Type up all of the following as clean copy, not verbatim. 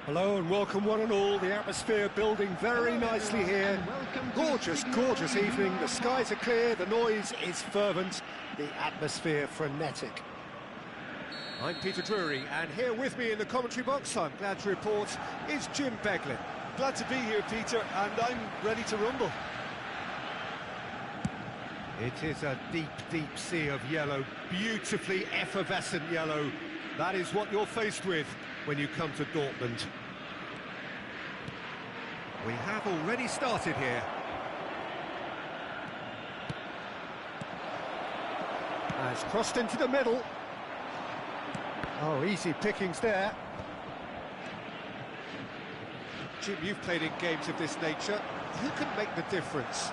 Hello and welcome one and all, the atmosphere building very nicely here. Gorgeous, gorgeous evening, the skies are clear, the noise is fervent, the atmosphere frenetic. I'm Peter Drury, and here with me in the commentary box, I'm glad to report, is Jim Beglin. Glad to be here, Peter, and I'm ready to rumble. It is a deep, deep sea of yellow, beautifully effervescent yellow. That is what you're faced with when you come to Dortmund. We have already started here. It's crossed into the middle. Oh, easy pickings there. Jim, you've played in games of this nature. Who can make the difference?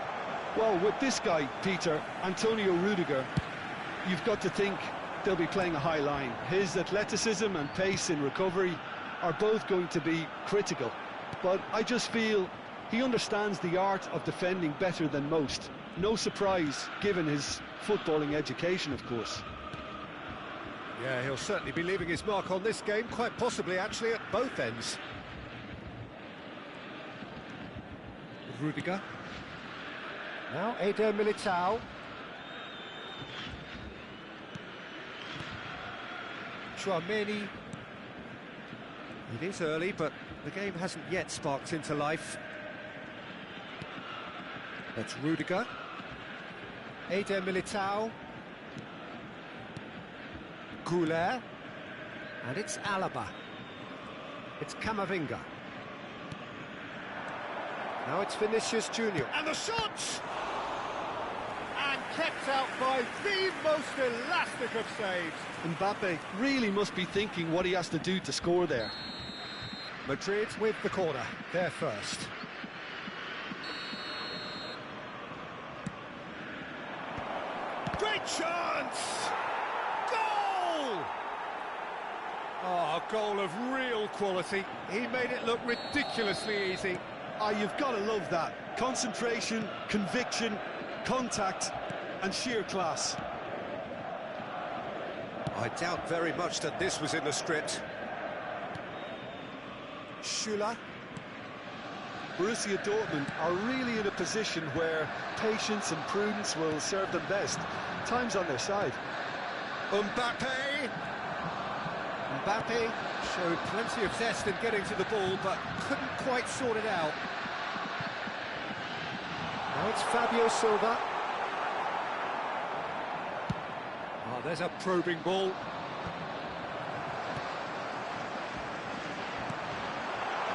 Well, with this guy, Peter, Antonio Rudiger, you've got to think they'll be playing a high line. His athleticism and pace in recovery are both going to be critical. But I just feel he understands the art of defending better than most. No surprise, given his footballing education, of course. Yeah, he'll certainly be leaving his mark on this game, quite possibly actually at both ends. Rudiger. Now Eder Militao. Tchouaméni. It is early, but the game hasn't yet sparked into life. That's Rudiger. Eder Militao. Goulet. And it's Alaba. It's Camavinga. Now it's Vinicius Junior. And the shot! And kept out by the most elastic of saves. Mbappe really must be thinking what he has to do to score there. Madrid with the corner, they're first. Great chance! Goal! Oh, a goal of real quality. He made it look ridiculously easy. You've got to love that. Concentration, conviction, contact, and sheer class. I doubt very much that this was in the script. Schüller. Borussia Dortmund are really in a position where patience and prudence will serve them best. Time's on their side. Mbappe. Mbappe. Showed plenty of zest in getting to the ball, but couldn't quite sort it out. Now it's Fabio Silva. Oh, there's a probing ball.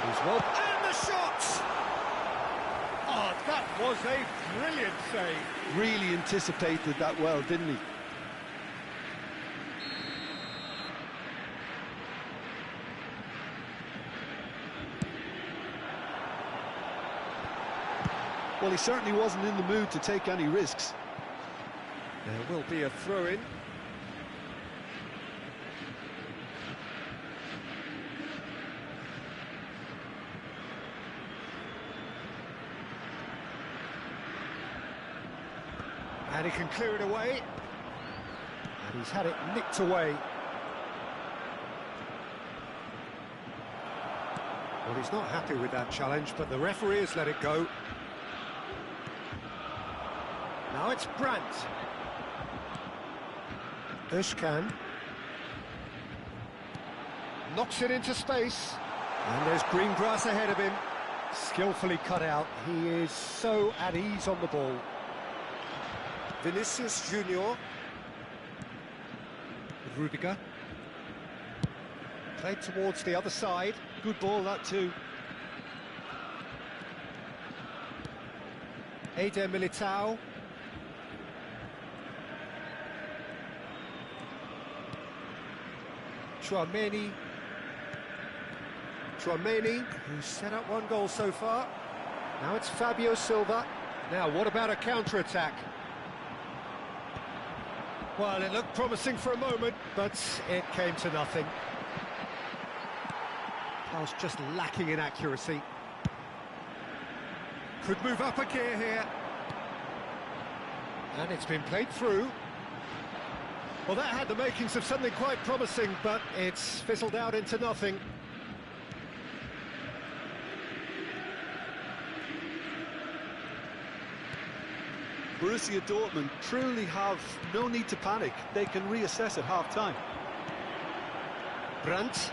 He's well, and the shot! Oh, that was a brilliant save. Really anticipated that well, didn't he? Well, he certainly wasn't in the mood to take any risks. There will be a throw-in. And he can clear it away. And he's had it nicked away. Well, he's not happy with that challenge, but the referee has let it go. Now it's Brandt. Özcan. Knocks it into space. And there's green grass ahead of him. Skillfully cut out. He is so at ease on the ball. Vinicius Junior. With Rudiger. Played towards the other side. Good ball, that too. Eder Militao. Tchouameni, who's set up one goal so far. Now it's Fabio Silva. Now, what about a counter-attack? Well, it looked promising for a moment, but it came to nothing. Pass just lacking in accuracy. Could move up a gear here. And it's been played through. Well, that had the makings of something quite promising, but it's fizzled out into nothing. Borussia Dortmund truly have no need to panic. They can reassess at half-time. Brandt.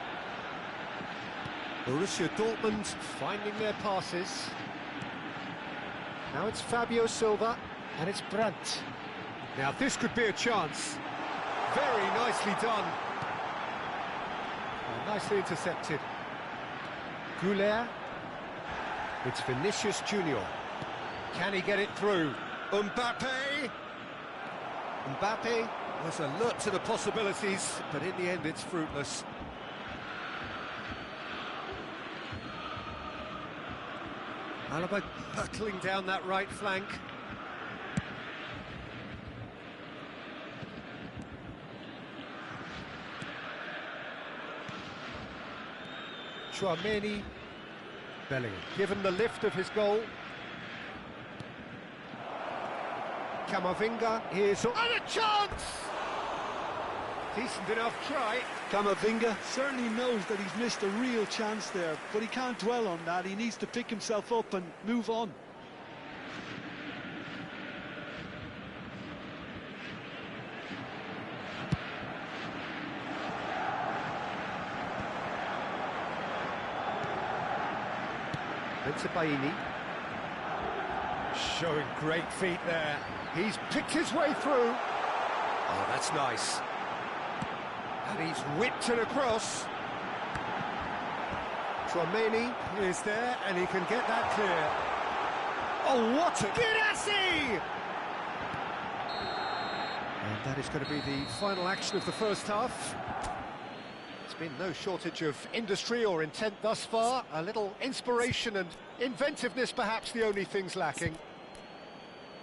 Borussia Dortmund finding their passes. Now it's Fabio Silva, and it's Brandt. Now this could be a chance. Very nicely done. Nicely intercepted. Goulet. It's Vinicius Junior. Can he get it through? Mbappe was alert to the possibilities, but in the end it's fruitless. Alaba hurtling down that right flank. Tchouameni. Bellingham given the lift of his goal. Camavinga, here's and a chance! Decent enough try. Camavinga certainly knows that he's missed a real chance there, but he can't dwell on that. He needs to pick himself up and move on. Bensebaini. Showing great feet there. He's picked his way through. Oh, that's nice. And he's whipped it across. Tchouameni is there, and he can get that clear. Oh, what a... Guirassy! And that is going to be the final action of the first half. There's been no shortage of industry or intent thus far. A little inspiration and inventiveness, perhaps the only things lacking.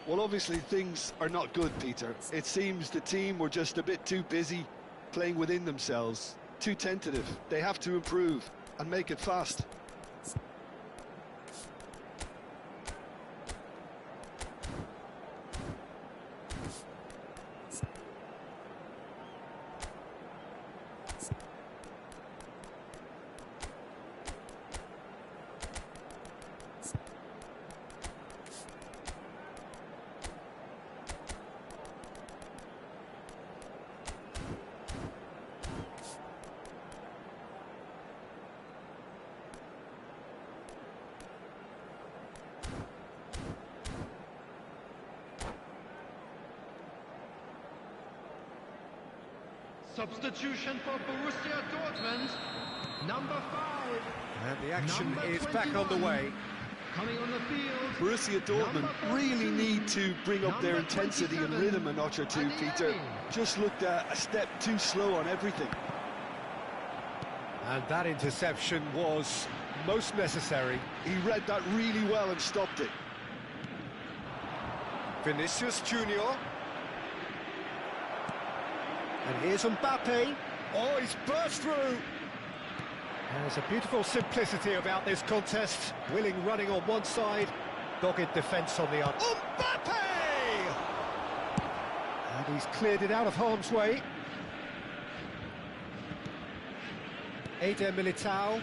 Well, obviously things are not good, Peter. It seems the team were just a bit too busy playing within themselves, too tentative. They have to improve and make it fast. Substitution for Borussia Dortmund, number 5. And the action Number is back 21. underway. Coming on the field. Borussia Dortmund really need to bring up their intensity and rhythm a notch or two, Peter. Just looked a step too slow on everything. And that interception was most necessary. He read that really well and stopped it. Vinicius Junior. And here's Mbappe. Oh, he's burst through. There's a beautiful simplicity about this contest. Willing running on one side, dogged defence on the other. Mbappe! And he's cleared it out of harm's way. Eder Militao.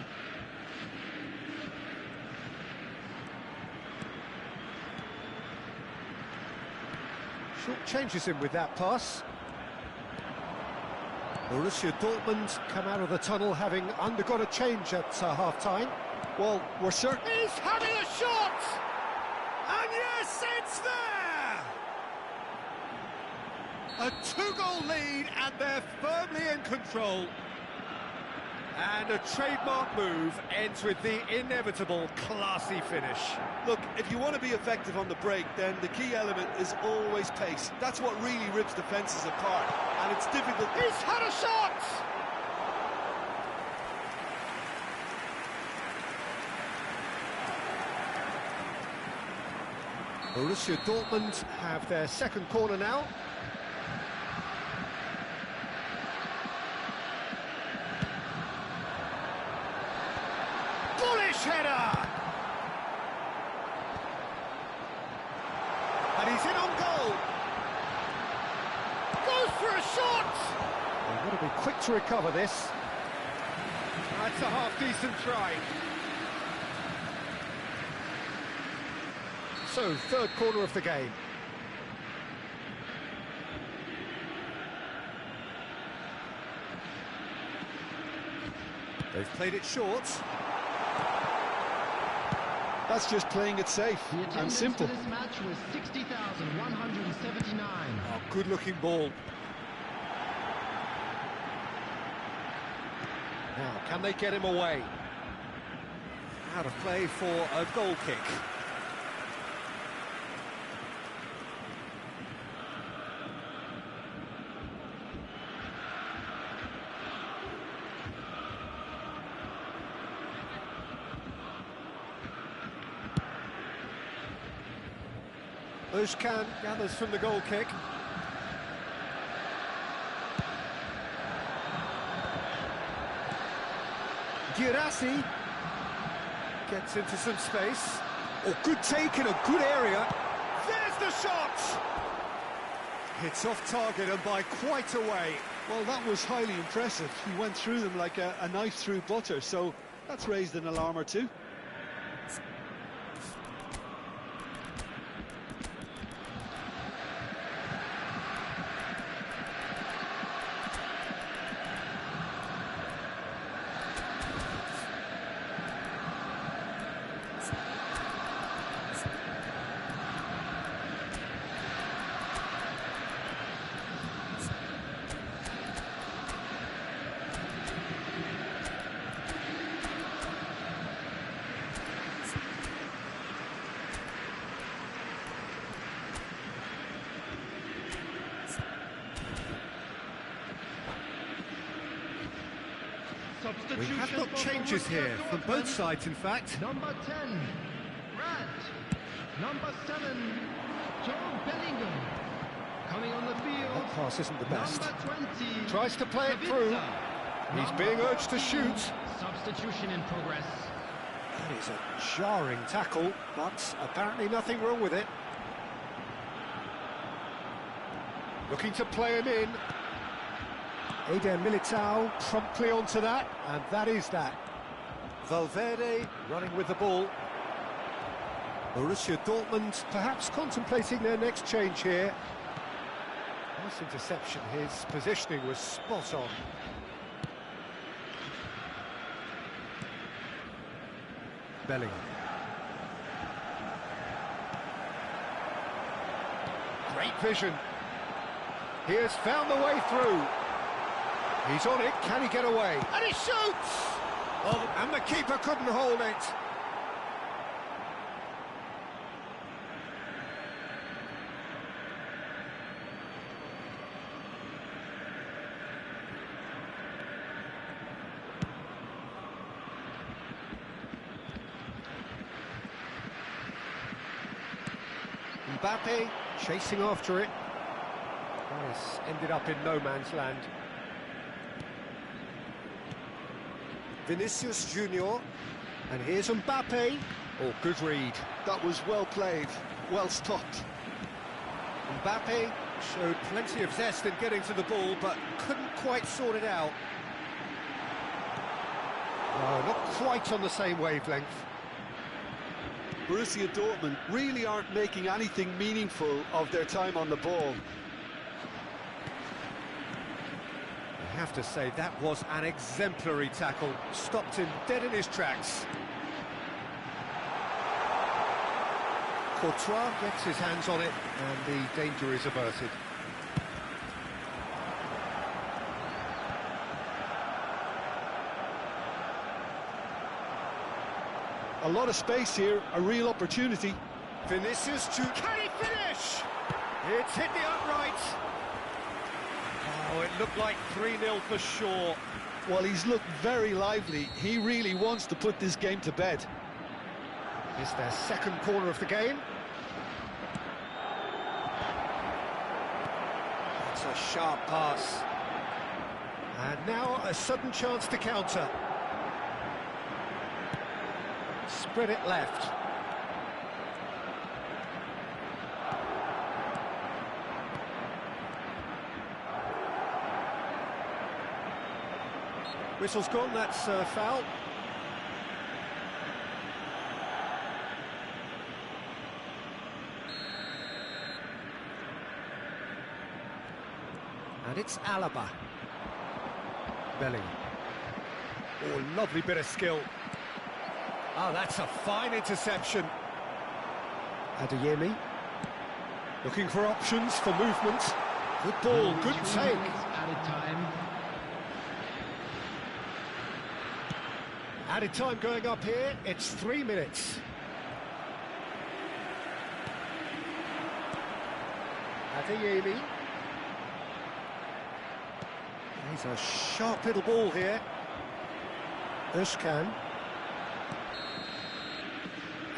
Short changes him with that pass. Borussia Dortmund come out of the tunnel having undergone a change at half-time. Well, we're certain... He's having a shot! And yes, it's there! A two-goal lead, and they're firmly in control. And a trademark move ends with the inevitable classy finish. Look, if you want to be effective on the break, then the key element is always pace. That's what really rips defences apart, and it's difficult... He's had a shot! Borussia Dortmund have their second corner now. Bullish header! And he's in on goal. Goes for a shot! They've got to be quick to recover this. That's a half-decent try. So, third corner of the game. They've played it short. That's just playing it safe and simple. This match was 60,179. Oh, good-looking ball. Now, can they get him away? Out of play for a goal kick. Özcan gathers from the goal kick. Guirassy gets into some space. Oh, good take in a good area. There's the shot! It's off target and by quite a way. Well, that was highly impressive. He went through them like a knife through butter, so that's raised an alarm or two. We have got changes here from both sides, in fact. Number 10, Brandt. Number 7, Joe Bellingham. Coming on the field. That pass isn't the best. Number 20. Tries to play it through. He's being urged to shoot. Substitution in progress. That is a jarring tackle, but apparently nothing wrong with it. Looking to play him in. Eder Militao promptly onto that, and that is that. Valverde running with the ball. Borussia Dortmund perhaps contemplating their next change here. Nice interception, his positioning was spot on. Bellingham. Great vision. He has found the way through. He's on it, can he get away? And he shoots! Oh, and the keeper couldn't hold it. Mbappe chasing after it. Yes, ended up in no man's land. Vinicius Junior, and here's Mbappe. Oh, good read. That was well played, well stopped. Mbappe showed plenty of zest in getting to the ball, but couldn't quite sort it out. No, not quite on the same wavelength. Borussia Dortmund really aren't making anything meaningful of their time on the ball. I have to say, that was an exemplary tackle. Stopped him dead in his tracks. Courtois gets his hands on it, and the danger is averted. A lot of space here, a real opportunity. Vinicius Junior, can he finish? It's hit the upright. Oh, it looked like 3-0 for sure. Well, he's looked very lively. He really wants to put this game to bed. It's their second corner of the game. That's a sharp pass. And now a sudden chance to counter. Spread it left. Whistle's gone, that's a foul. And it's Alaba. Bellingham. Oh, lovely bit of skill. Oh, that's a fine interception. Adeyemi. Looking for options for movement. Good ball, good take. Added time. Added time going up here, it's 3 minutes. Adeyemi. He's a sharp little ball here. Özcan.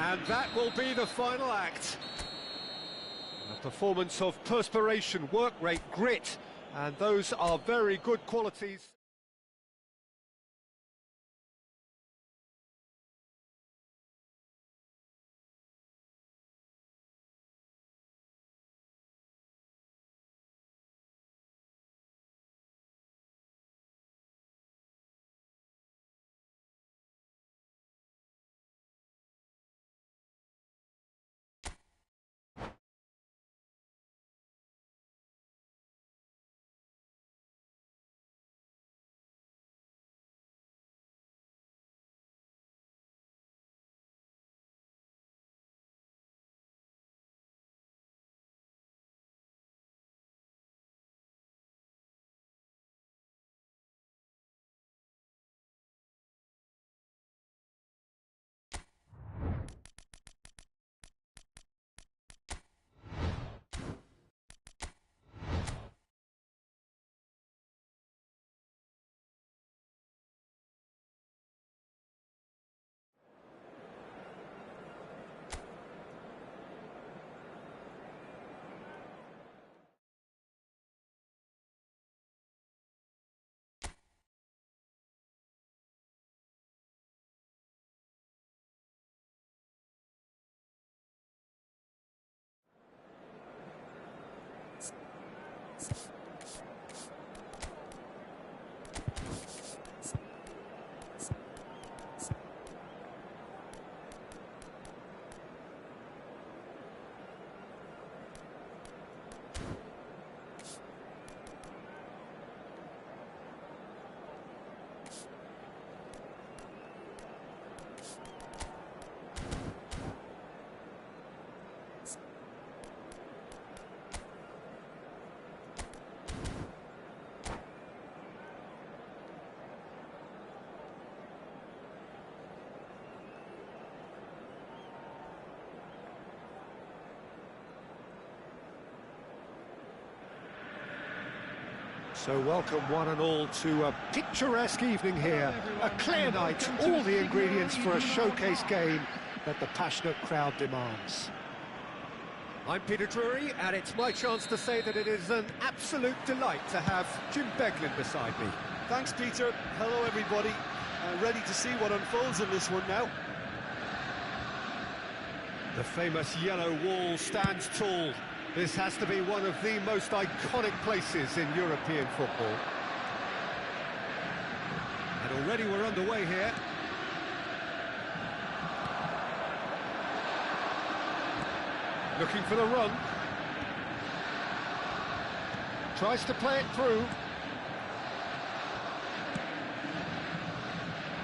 And that will be the final act. A performance of perspiration, work rate, grit, and those are very good qualities. So welcome one and all to a picturesque evening here. A clear night, all the ingredients for a showcase game that the passionate crowd demands. I'm Peter Drury, and it's my chance to say that it is an absolute delight to have Jim Beglin beside me. Thanks, Peter. Hello, everybody. Ready to see what unfolds in this one now. The famous yellow wall stands tall. This has to be one of the most iconic places in European football. And already we're underway here. Looking for the run. Tries to play it through.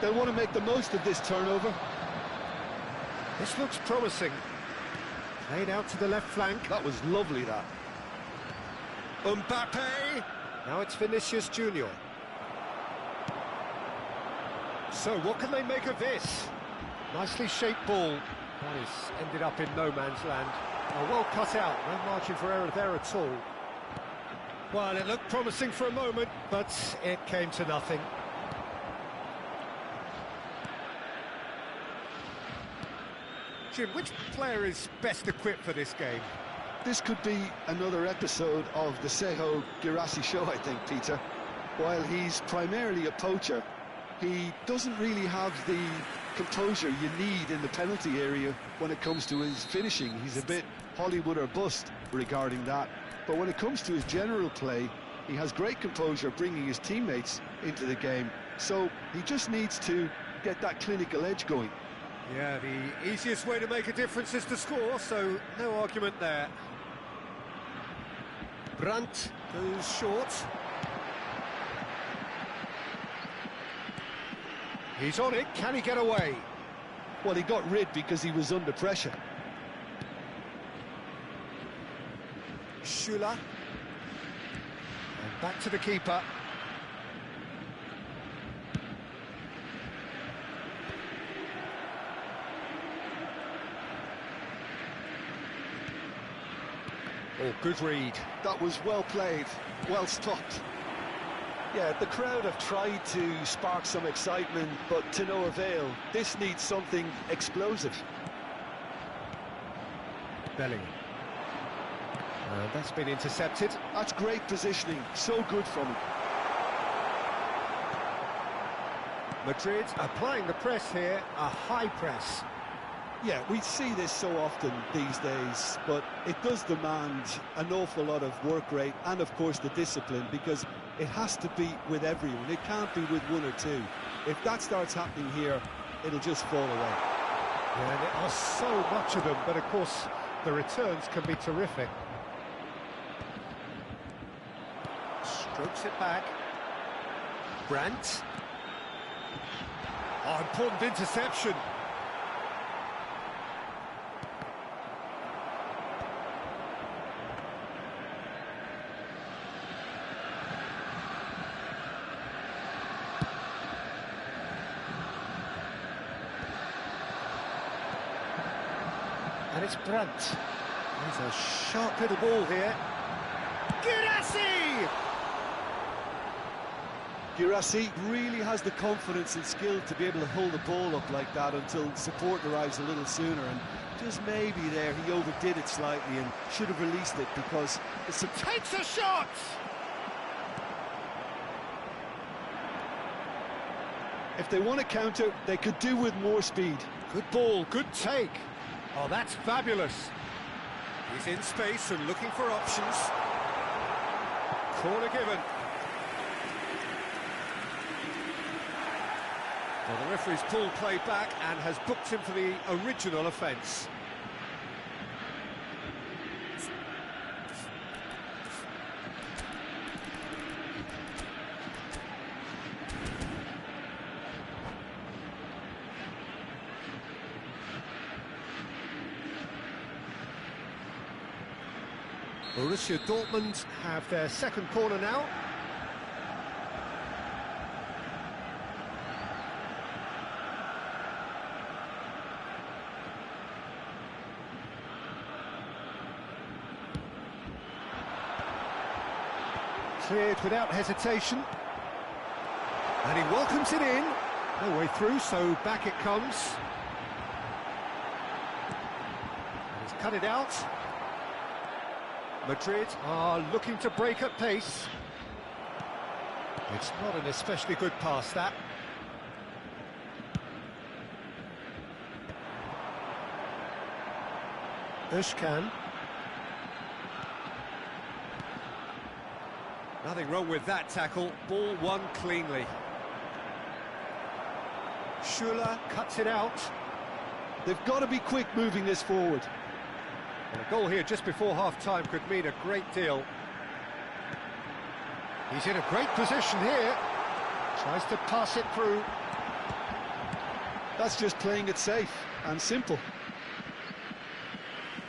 They'll want to make the most of this turnover. This looks promising. Played out to the left flank. That was lovely, that. Mbappe! Now it's Vinicius Junior. So what can they make of this? Nicely shaped ball. That is ended up in no man's land. Oh, well cut out, no margin for error there at all. Well, it looked promising for a moment, but it came to nothing. Jim, which player is best equipped for this game? This could be another episode of the Sejo Girassi show, I think, Peter. While he's primarily a poacher, he doesn't really have the composure you need in the penalty area when it comes to his finishing. He's a bit Hollywood or bust regarding that. But when it comes to his general play, he has great composure bringing his teammates into the game. So he just needs to get that clinical edge going. Yeah, the easiest way to make a difference is to score, so no argument there. Brandt goes short. He's on it, can he get away? Well, he got rid because he was under pressure. Schüller. And back to the keeper. Oh, good read. That was well played, well stopped. Yeah, the crowd have tried to spark some excitement, but to no avail. This needs something explosive. Bellingham. And that's been intercepted. That's great positioning, so good from him. Madrid applying the press here, a high press. Yeah, we see this so often these days, but it does demand an awful lot of work rate and, of course, the discipline, because it has to be with everyone. It can't be with one or two. If that starts happening here, it'll just fall away. Yeah, and there are so much of them, but, of course, the returns can be terrific. Strokes it back. Brandt. Oh, important interception. And it's Brandt. There's a sharp little ball here. Girassi! Girassi really has the confidence and skill to be able to hold the ball up like that until support arrives a little sooner, and just maybe there he overdid it slightly and should have released it, because it's a... Takes a shot! If they want to counter, they could do with more speed. Good ball, good take. Oh, that's fabulous. He's in space and looking for options. Corner given. Well, the referee's pulled play back and has booked him for the original offence. Borussia Dortmund have their second corner now. Cleared without hesitation. And he welcomes it in. No way through, so back it comes. And he's cut it out. Madrid are looking to break at pace. It's not an especially good pass, that. Özcan. Nothing wrong with that tackle. Ball won cleanly. Schuler cuts it out. They've got to be quick moving this forward. And a goal here just before half-time could mean a great deal. He's in a great position here. Tries to pass it through. That's just playing it safe and simple.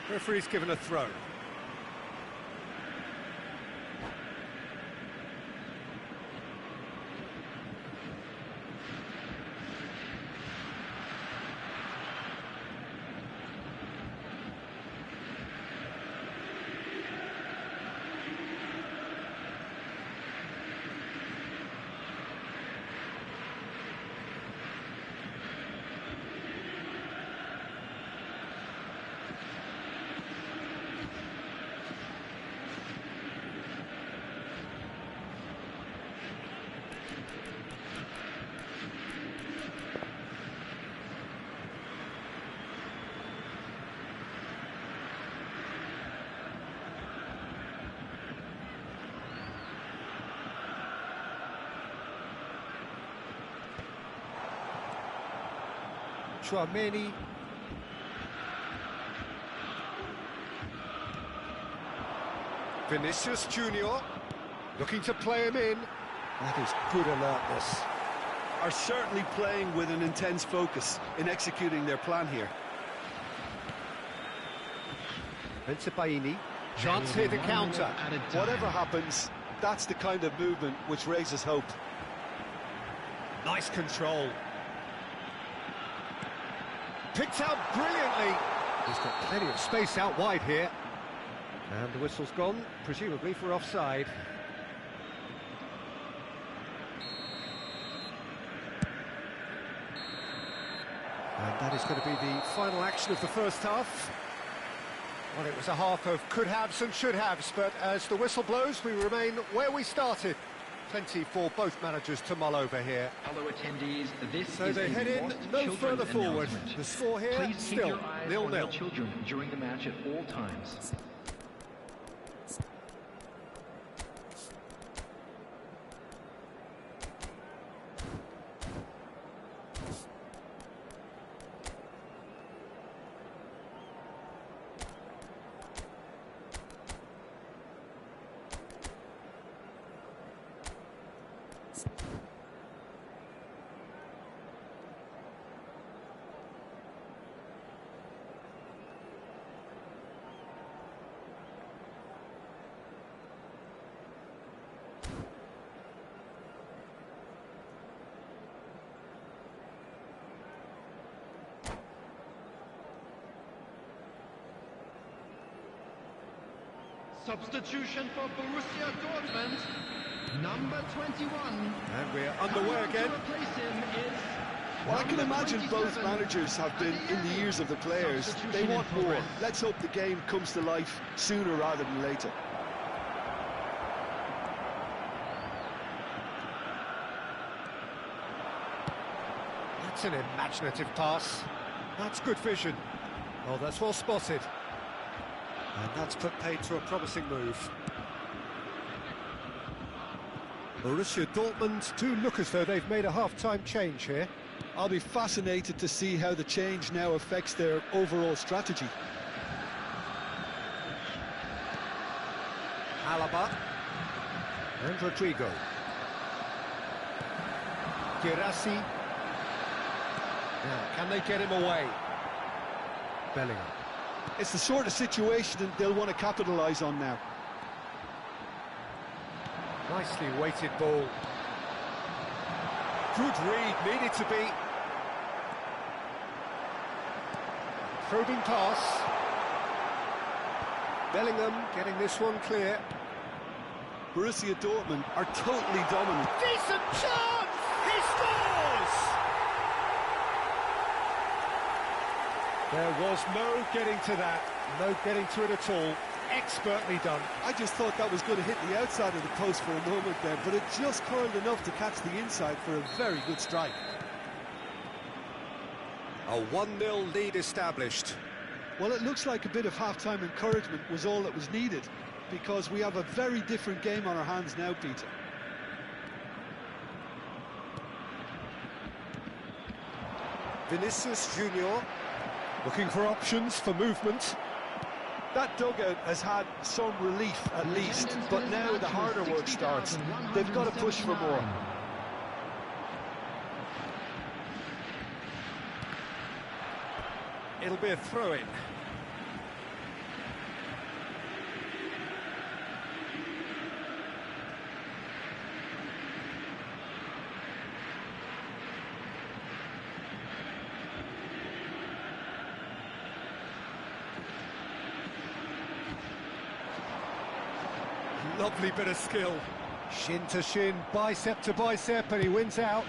Referee's given a throw. Tchouaméni. Vinicius Junior looking to play him in. That is good alertness. Are certainly playing with an intense focus in executing their plan here. Bensebaini, chance here to counter. Whatever happens, that's the kind of movement which raises hope. Nice control. Picked out brilliantly. He's got plenty of space out wide here. And the whistle's gone, presumably for offside. And that is going to be the final action of the first half. Well, it was a half of could-haves and should-haves, but as the whistle blows, we remain where we started. Plenty for both managers to mull over here. Fellow attendees, this So is they a head in Lost no Children further forward. announcement. The score here, Please keep still your eyes on 0-0. your children during the match at all times. Substitution for Borussia Dortmund, number 21. And we're underway again. To replace him is Well, I can number imagine 27. both managers have been in the ears of the players. They want more. Let's hope the game comes to life sooner rather than later. That's an imaginative pass. That's good vision. Oh, that's well spotted. And that's put paid to a promising move. Borussia Dortmund do look as though they've made a half-time change here. I'll be fascinated to see how the change now affects their overall strategy. Alaba. And Rodrigo. Guirassy. Now, can they get him away? Bellingham. It's the sort of situation that they'll want to capitalise on now. Nicely weighted ball. Good read, needed to be. Probing pass. Bellingham getting this one clear. Borussia Dortmund are totally dominant. Decent chance! He scores! There was no getting to that, no getting to it at all. Expertly done. I just thought that was going to hit the outside of the post for a moment there, but it just curled enough to catch the inside for a very good strike. A 1-0 lead established. Well, it looks like a bit of half-time encouragement was all that was needed, because we have a very different game on our hands now, Peter. Vinicius Junior looking for options for movement. That dugout has had some relief at least, but now the harder work starts. They've got to push for more. It'll be a throw-in. Lovely bit of skill. Shin to shin, bicep to bicep, and he wins out.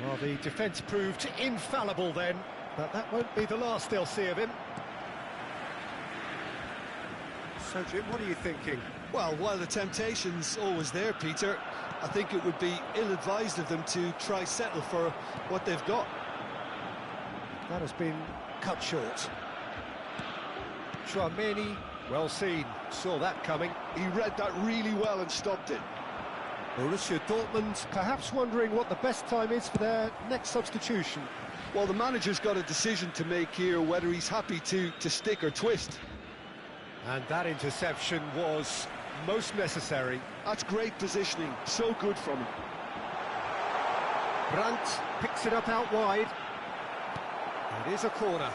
Well, the defence proved infallible then, but that won't be the last they'll see of him. So, Jim, what are you thinking? Well, while the temptation's always there, Peter, I think it would be ill-advised of them to try settle for what they've got. That has been cut short. Tchouaméni, well seen, saw that coming. He read that really well and stopped it. Borussia Dortmund perhaps wondering what the best time is for their next substitution. Well, the manager's got a decision to make here, whether he's happy to stick or twist. And that interception was most necessary. That's great positioning, so good from him. Brandt picks it up out wide. It is a corner.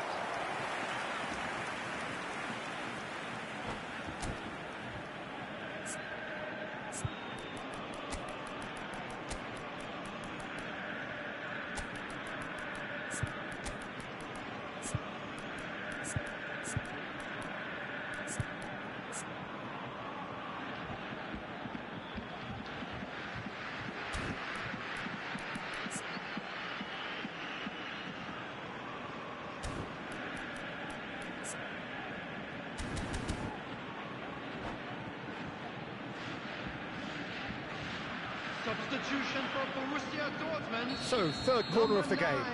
Substitution for Borussia Dortmund. So, third corner of the game.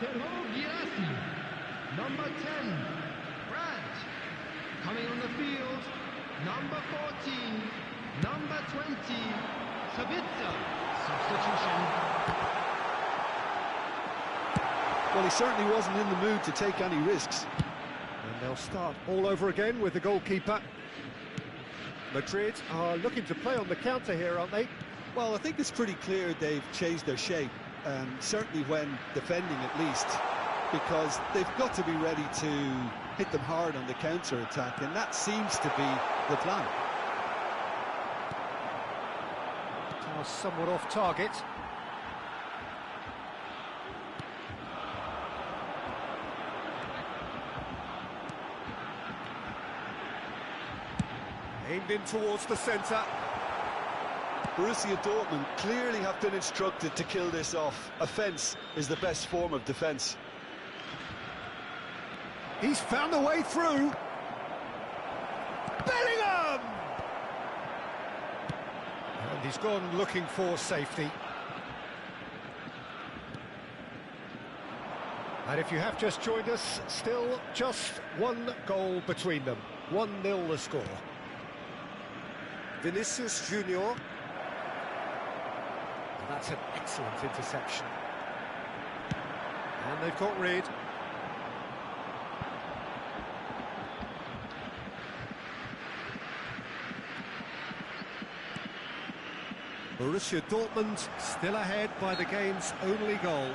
Théo Guirassy. Number 10, Brandt. Coming on the field, number 14, number 20, Sabitzer. Substitution. Well, he certainly wasn't in the mood to take any risks. And they'll start all over again with the goalkeeper. Madrid are looking to play on the counter here, aren't they? Well, I think it's pretty clear they've changed their shape, certainly when defending at least, because they've got to be ready to hit them hard on the counter-attack, and that seems to be the plan. Somewhat off target. Aimed in towards the centre. Borussia Dortmund clearly have been instructed to kill this off. Offence is the best form of defence. He's found a way through. Bellingham! And he's gone looking for safety. And if you have just joined us, still just one goal between them. 1-0 the score. Vinicius Junior. And that's an excellent interception. And they've got rid. Borussia Dortmund still ahead by the game's only goal.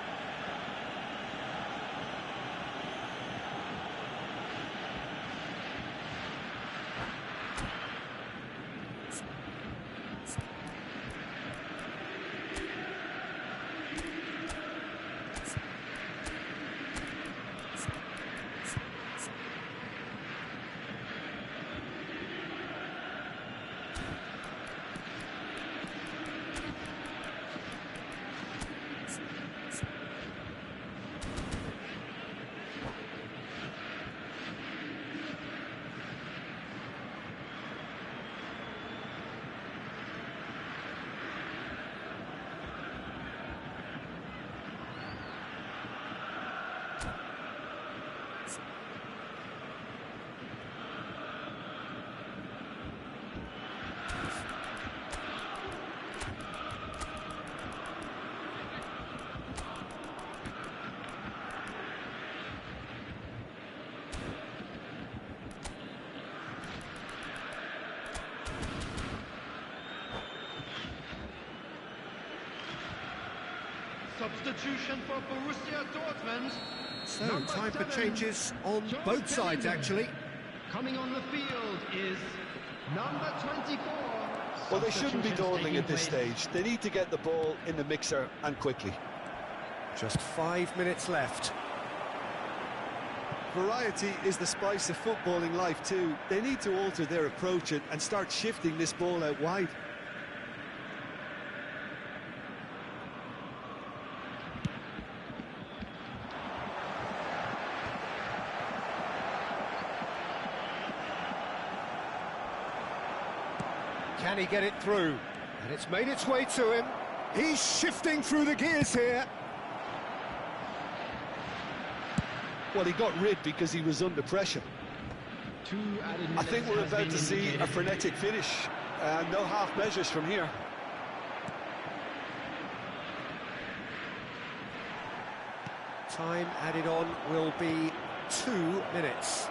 substitution for Borussia Dortmund. So, Number time for 7, changes on Jude both sides, Bellingham. actually. Coming on the field is number 24. Well, they shouldn't be Substitutions dawdling taking at this place. stage. They need to get the ball in the mixer and quickly. Just 5 minutes left. Variety is the spice of footballing life too. They need to alter their approach and start shifting this ball out wide. Can he get it through? And it's made its way to him. He's shifting through the gears here. Well, he got rid because he was under pressure. 2 added I think minutes we're has about been to see indicated. a frenetic finish. No half measures from here. Time added on will be 2 minutes.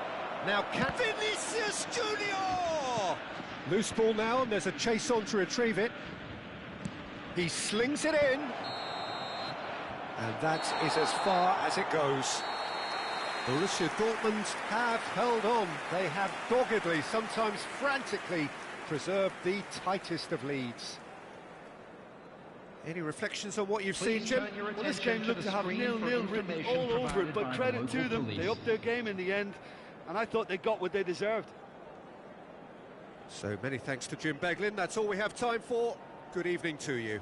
Now can Vinicius Junior! Loose ball now, and there's a chase on to retrieve it. He slings it in. And that is as far as it goes. Borussia Dortmund have held on. They have doggedly, sometimes frantically, preserved the tightest of leads. Any reflections on what you've seen, Please Jim? turn your Well, this attention game to looked the to have screen for 0-0 written information all over it, provided but by credit to local them. police. They upped their game in the end, and I thought they got what they deserved. So many thanks to Jim Beglin. That's all we have time for. Good evening to you.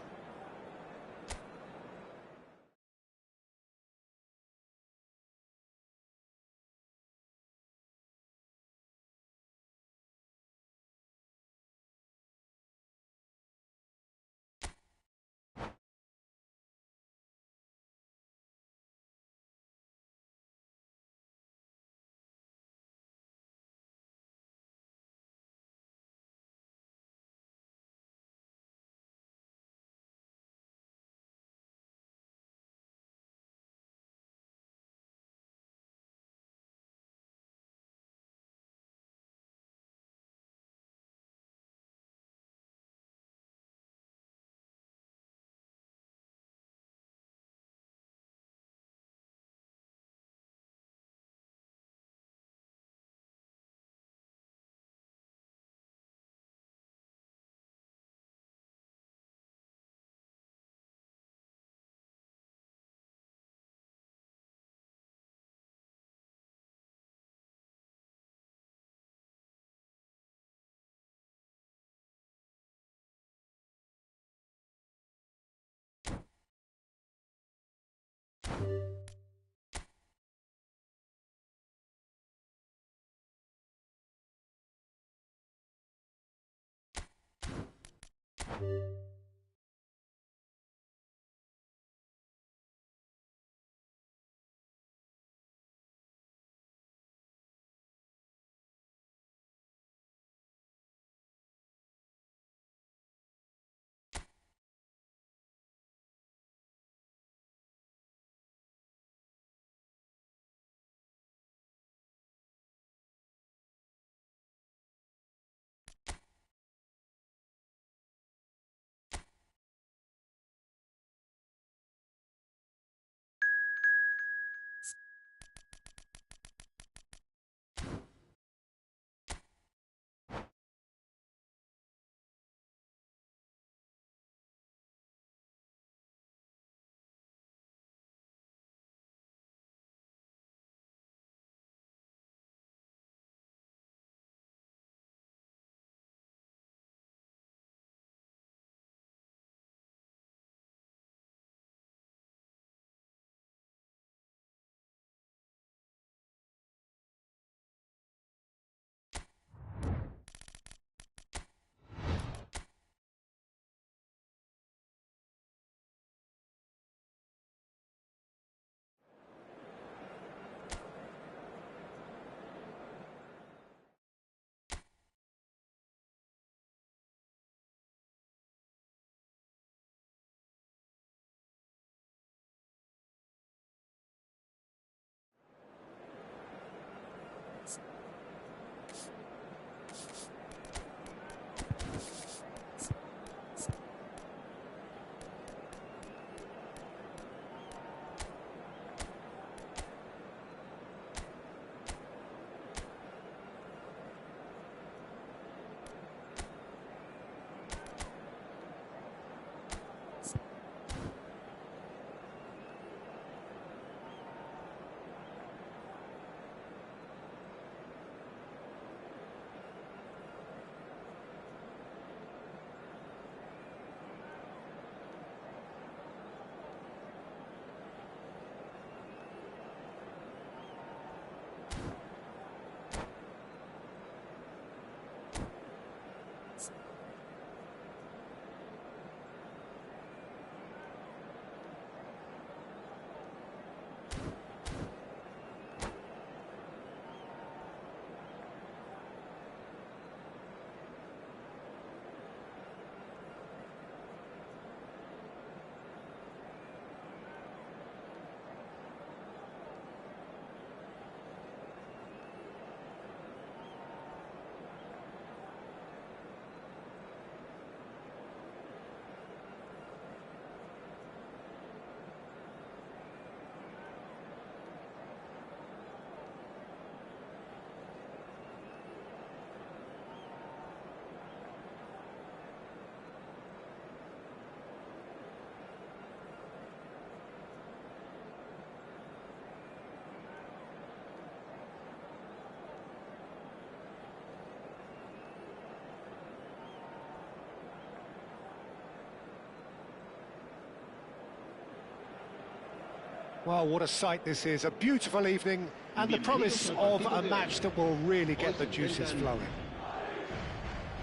Well, what a sight this is. A beautiful evening and the promise of a match that will really get the juices flowing.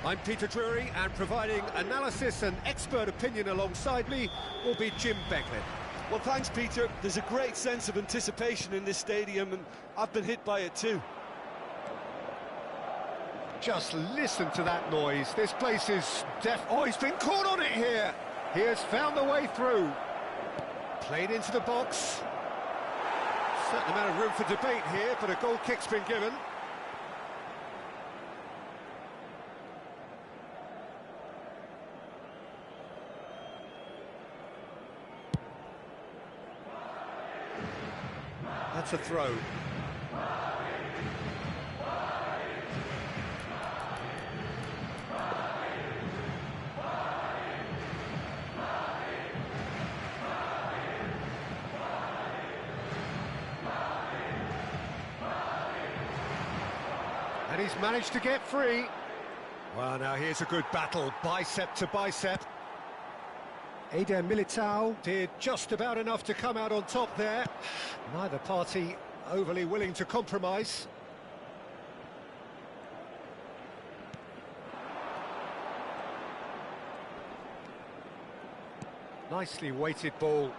I'm Peter Drury, and providing analysis and expert opinion alongside me will be Jim Beckley. Well, thanks, Peter. There's a great sense of anticipation in this stadium, and I've been hit by it too. Just listen to that noise. This place is Oh, he's been caught on it here. He has found the way through. Played into the box. Certain amount of room for debate here, but a goal kick's been given. That's a throw. And he's managed to get free. Well, now here's a good battle, bicep to bicep. Eder Militao did just about enough to come out on top there. Neither party overly willing to compromise. Nicely weighted ball.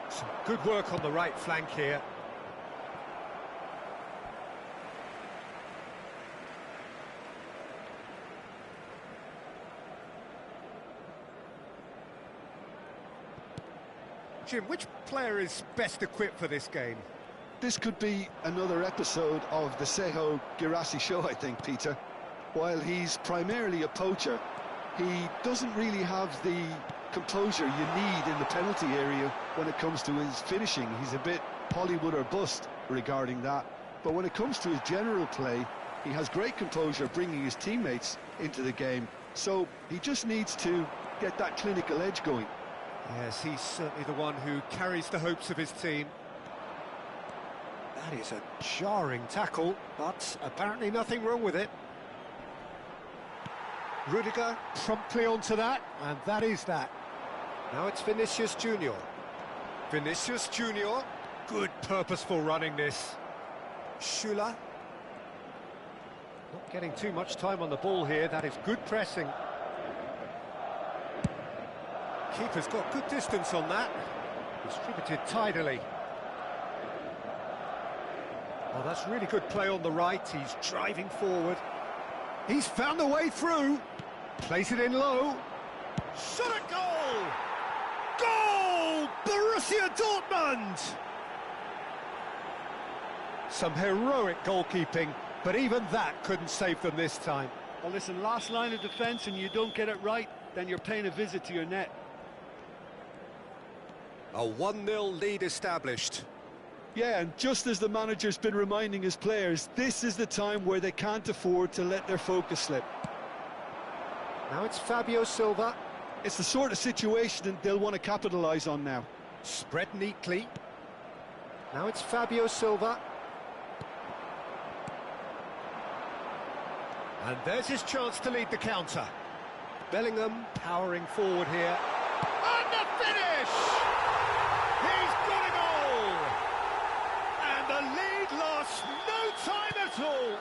Some good work on the right flank here. Jim, which player is best equipped for this game? This could be another episode of the Sejo Girassi show, I think, Peter. While he's primarily a poacher, he doesn't really have the composure you need in the penalty area when it comes to his finishing. He's a bit Hollywood or bust regarding that. But when it comes to his general play, he has great composure bringing his teammates into the game. So he just needs to get that clinical edge going. Yes, he's certainly the one who carries the hopes of his team. That is a jarring tackle, but apparently nothing wrong with it. Rudiger promptly onto that, and that is that. Now it's Vinicius Junior. Vinicius Junior, good purposeful running this. Schüller. Not getting too much time on the ball here, that is good pressing. Keeper's got good distance on that. Distributed tidily. Oh, that's really good play on the right. He's driving forward. He's found the way through. Place it in low. Shot a goal! Goal! Borussia Dortmund! Some heroic goalkeeping, but even that couldn't save them this time. Well, listen, last line of defence and you don't get it right, then you're paying a visit to your net. A 1-0 lead established. Yeah, and just as the manager's been reminding his players, this is the time where they can't afford to let their focus slip. Now it's Fabio Silva. It's the sort of situation they'll want to capitalise on now. Spread neatly. Now it's Fabio Silva. And there's his chance to lead the counter. Bellingham powering forward here. And the finish! He's got a goal! And the lead lost no time at all.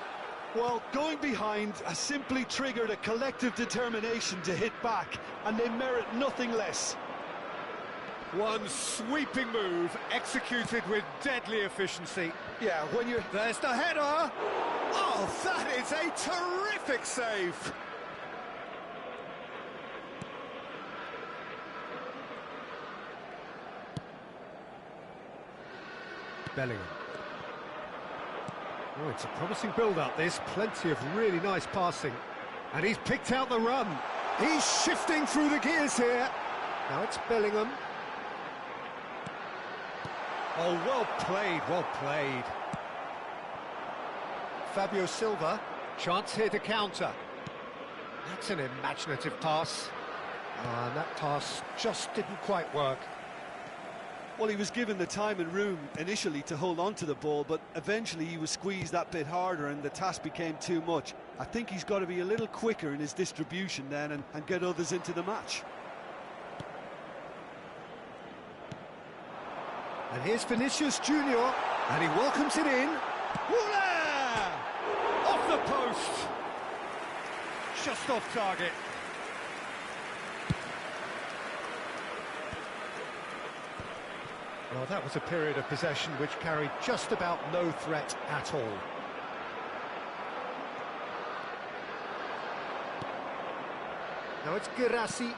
Well, going behind has simply triggered a collective determination to hit back, and they merit nothing less. One sweeping move, executed with deadly efficiency. Yeah, when you're... There's the header! Oh, that is a terrific save! Bellingham. Oh, it's a promising build-up, this. Plenty of really nice passing. And he's picked out the run. He's shifting through the gears here. Now it's Bellingham. Oh, well played, well played. Fabio Silva. Chance here to counter. That's an imaginative pass. And that pass just didn't quite work. Well, he was given the time and room initially to hold on to the ball, but eventually he was squeezed that bit harder and the task became too much. I think he's got to be a little quicker in his distribution then and get others into the match. And here's Vinicius Junior, and he welcomes it in. Woola! Off the post! Just off target. Well, that was a period of possession which carried just about no threat at all. Now it's Girassi.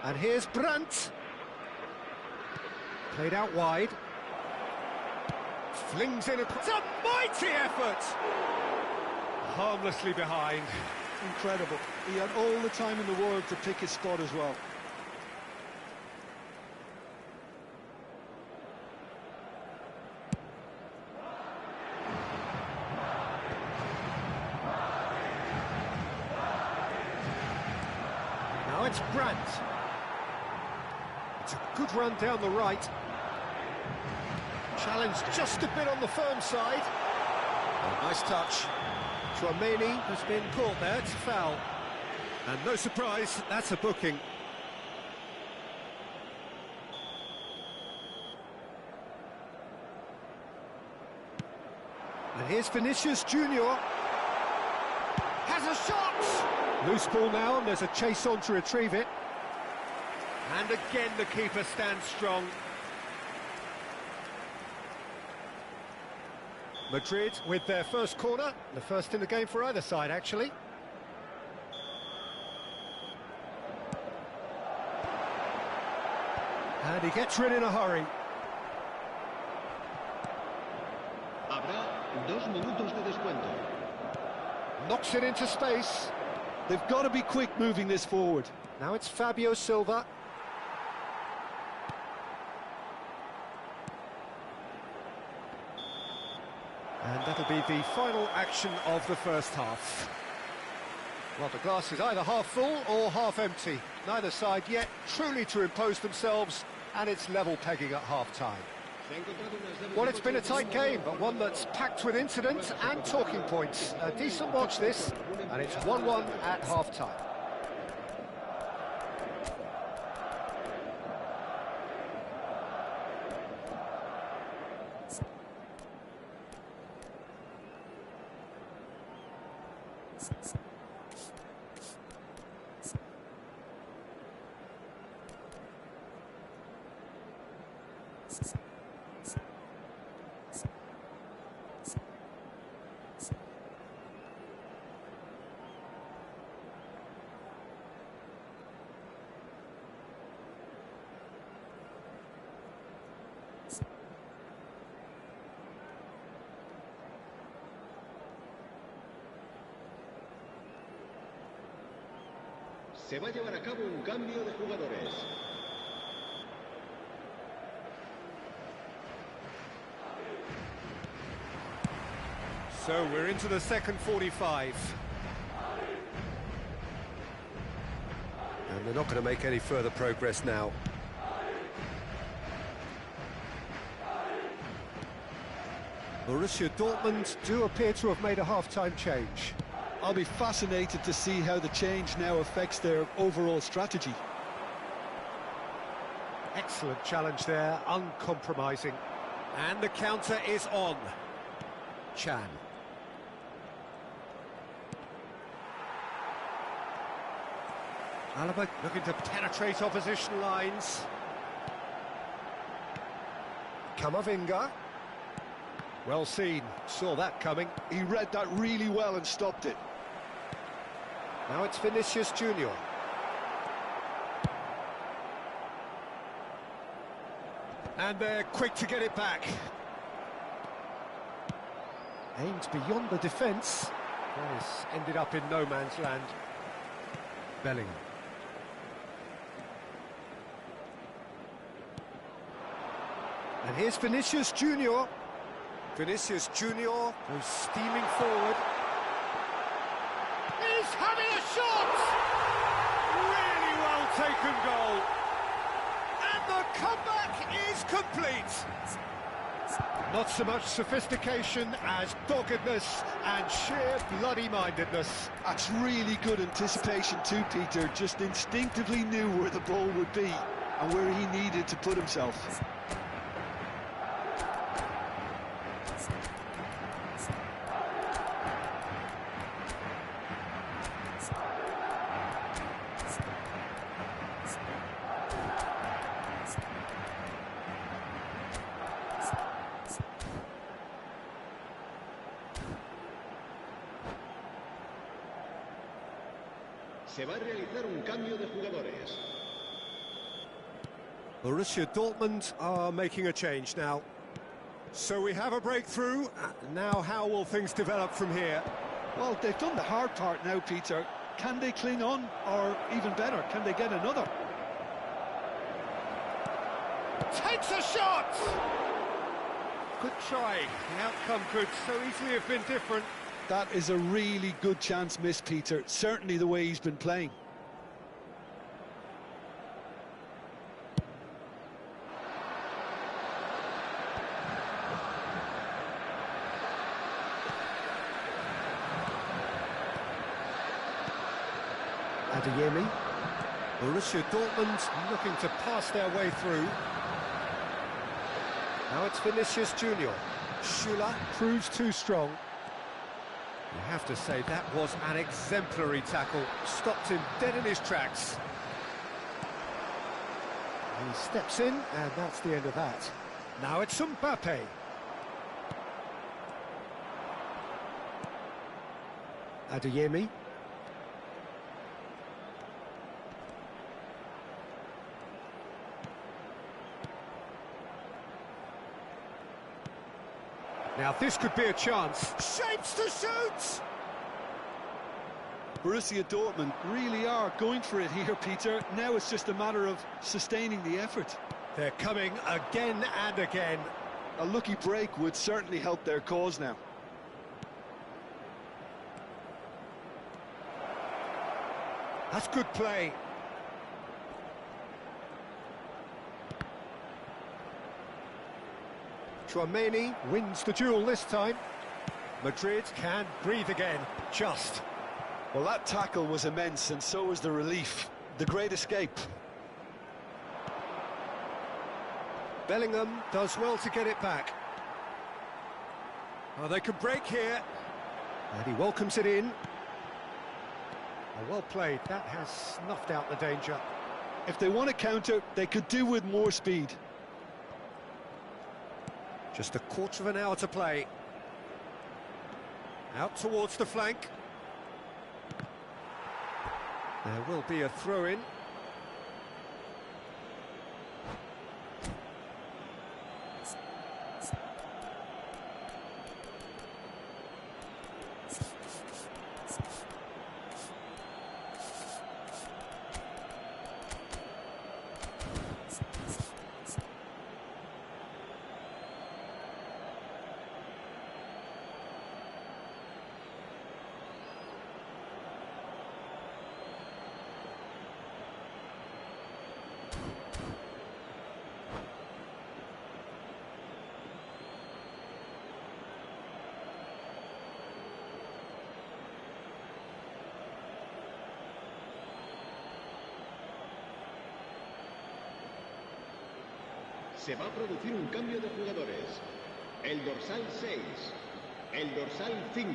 And here's Brandt. Played out wide. Flings in it's a mighty effort! Harmlessly behind. Incredible. He had all the time in the world to pick his spot as well. Now it's Brandt. It's a good run down the right. Challenge just a bit on the firm side. Oh, nice touch. Tchouaméni has been caught there, it's a foul. And no surprise, that's a booking. And here's Vinicius Junior. Has a shot! Loose ball now, and there's a chase on to retrieve it. And again the keeper stands strong. Madrid with their first corner, the first in the game for either side, actually. And he gets rid in a hurry. Habrá 2 minutos de descuento. Knocks it into space. They've got to be quick moving this forward. Now it's Fabio Silva. And that'll be the final action of the first half. Well, the glass is either half full or half empty. Neither side yet truly to impose themselves, and it's level pegging at half-time. Well, it's been a tight game, but one that's packed with incidents and talking points. A decent watch this, and it's 1-1 at half-time. Se va a llevar a cabo un cambio de jugadores. So we're into the second 45. And they're not going to make any further progress now. Borussia Dortmund do appear to have made a half-time change. I'll be fascinated to see how the change now affects their overall strategy. Excellent challenge there, uncompromising. And the counter is on. Can. Alaba looking to penetrate opposition lines. Camavinga. Well seen, saw that coming. He read that really well and stopped it. Now it's Vinicius Junior. And they're quick to get it back. Aimed beyond the defence. Yes, ended up in no man's land. Bellingham. And here's Vinicius Junior. Vinicius Junior goes steaming forward. He's having a shot! Really well taken goal. And the comeback is complete. Not so much sophistication as doggedness and sheer bloody-mindedness. That's really good anticipation too, Peter. Just instinctively knew where the ball would be and where he needed to put himself. Se va a realizar un cambio de jugadores. Borussia Dortmund are making a change now. So we have a breakthrough. Now how will things develop from here? Well, they've done the hard part now, Peter. Can they cling on, or even better, can they get another? Takes a shot! Good try. The outcome could so easily have been different. That is a really good chance missed, Peter. Certainly the way he's been playing. Adeyemi. Borussia Dortmund looking to pass their way through. Now it's Vinicius Junior. Schüller proves too strong. You have to say that was an exemplary tackle. Stopped him dead in his tracks. He steps in, and that's the end of that. Now it's Mbappe. Adeyemi. Now this could be a chance. Shapes to shoot! Borussia Dortmund really are going for it here, Peter. Now it's just a matter of sustaining the effort. They're coming again and again. A lucky break would certainly help their cause now. That's good play. Tchouaméni wins the duel this time. Madrid can breathe again, just. Well, that tackle was immense, and so was the relief. The great escape. Bellingham does well to get it back. Oh, they could break here. And he welcomes it in. Oh, well played. That has snuffed out the danger. If they want to counter, they could do with more speed. Just a quarter of an hour to play. Out towards the flank. There will be a throw-in. Se va a producir un cambio de jugadores. El dorsal 6, el dorsal 5,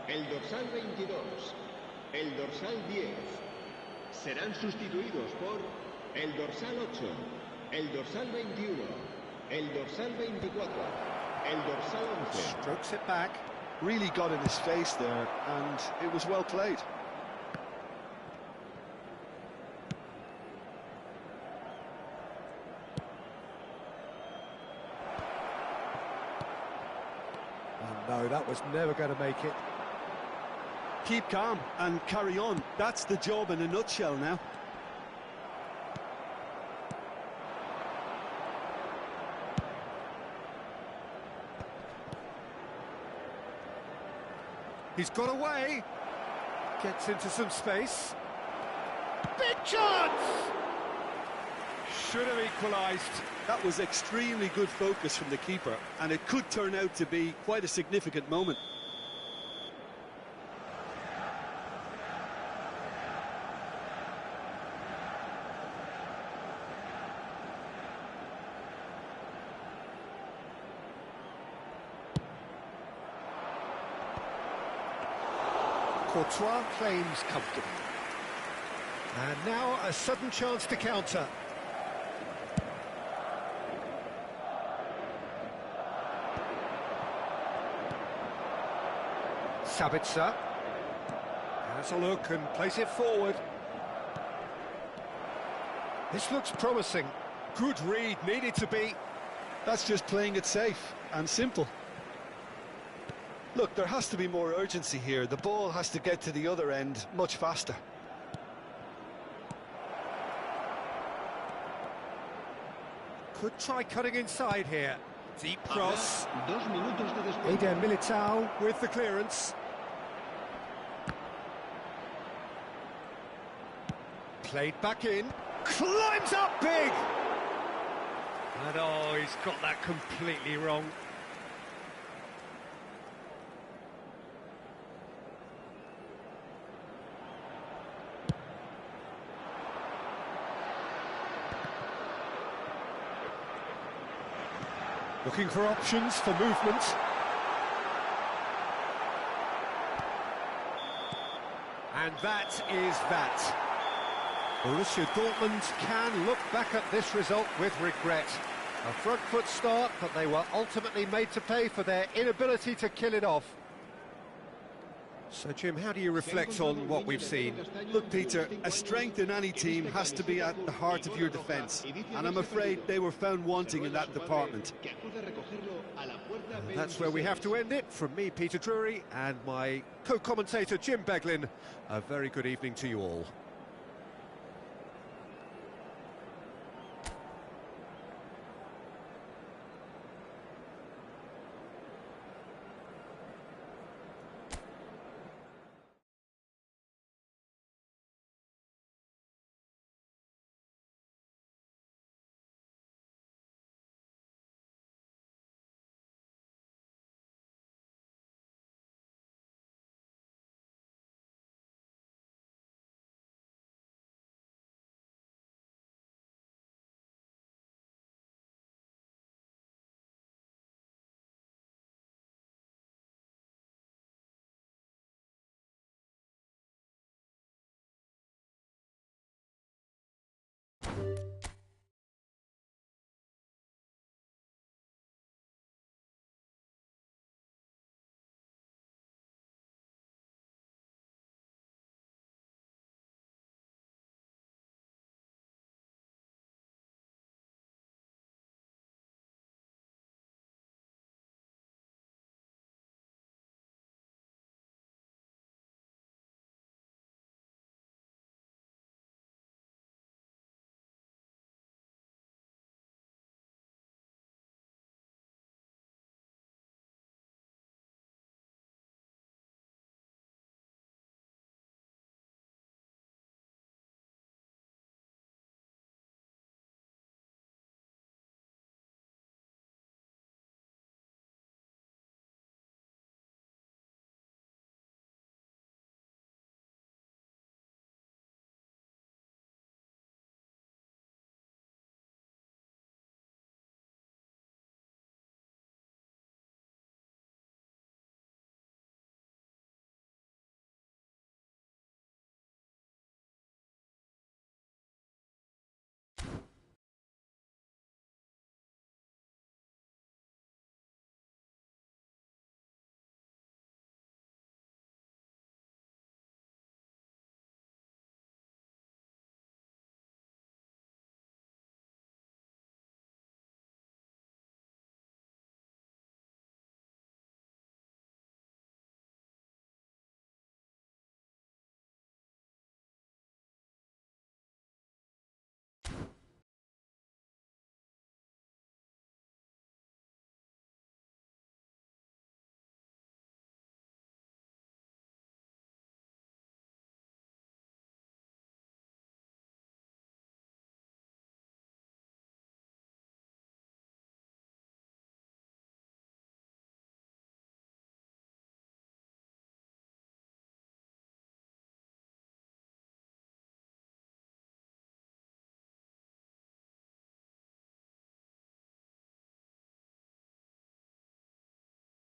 el dorsal 22, el dorsal 10. Serán sustituidos por el dorsal 8, el dorsal 21, el dorsal 24, el dorsal 11. Strokes it back. Really got in his face there, and it was well played. No, that was never going to make it. Keep calm and carry on. That's the job in a nutshell now. He's got away. Gets into some space. Big chance! Should have equalised. That was extremely good focus from the keeper, and it could turn out to be quite a significant moment. Courtois claims comfortably. And now a sudden chance to counter. Sabitzer. Has a look and place it forward. This looks promising. Good read, needed to be. That's just playing it safe and simple. Look, there has to be more urgency here. The ball has to get to the other end much faster. Could try cutting inside here. Deep cross. 2 minutos de descuento. Eder Militao with the clearance. Played back in. Climbs up big! And oh, he's got that completely wrong. Looking for options for movement. And that is that. Borussia Dortmund can look back at this result with regret. A front foot start, but they were ultimately made to pay for their inability to kill it off. So, Jim, how do you reflect on what we've seen? Look, Peter, a strength in any team has to be at the heart of your defence, and I'm afraid they were found wanting in that department. And that's where we have to end it. From me, Peter Drury, and my co-commentator, Jim Beglin, a very good evening to you all.